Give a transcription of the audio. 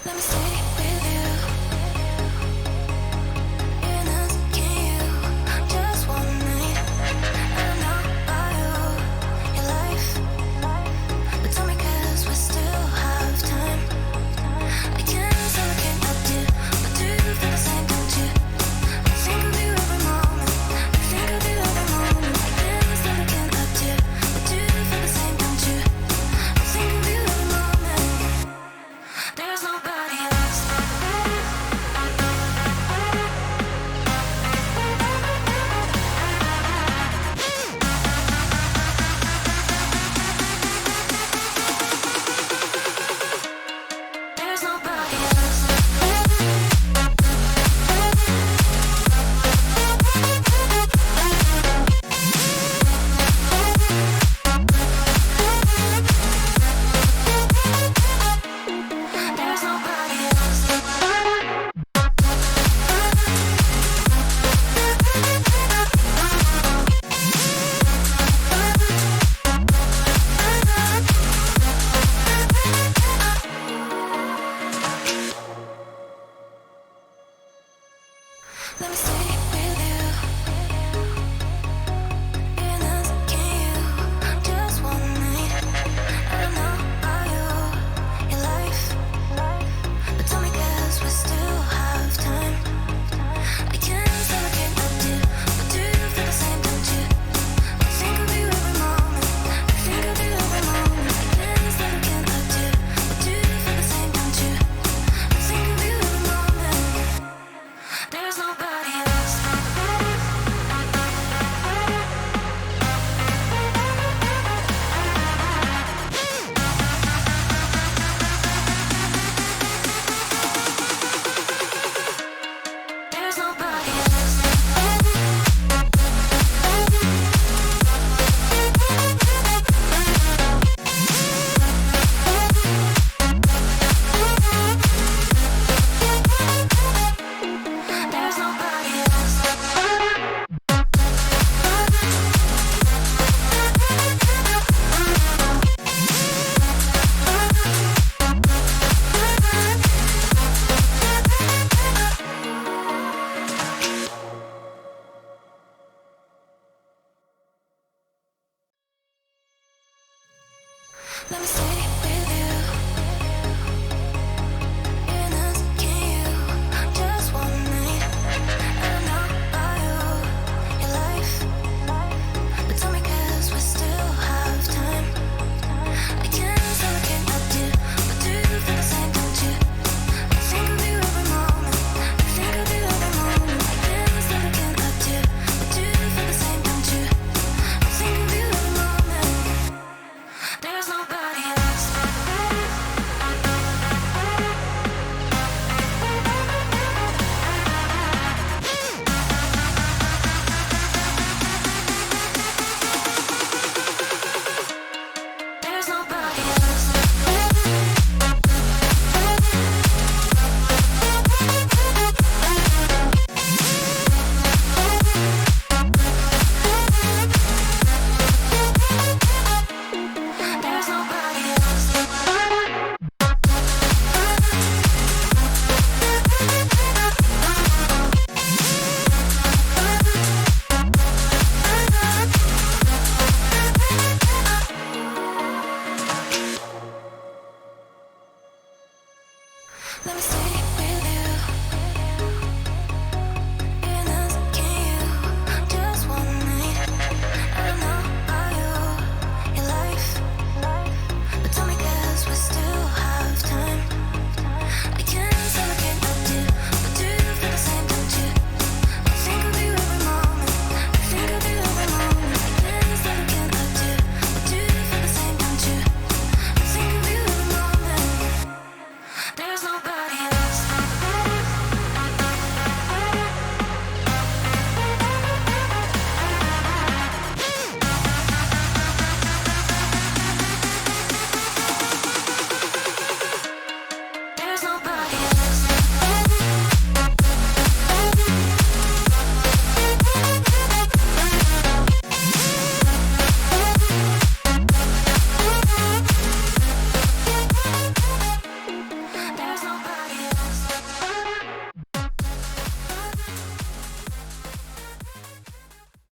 Let me stay with you. You're not asking you just one night. I don't know about you, your life, but tell me 'cause we still have time. I can't say I can't help you, but do you feel the same, don't you? I think of you every moment. I think of you every moment. I can't say I can't help you, but do you feel the same, don't you? I think of you every moment. There's nobody else. There's nobody else. There's nobody else. Let me stay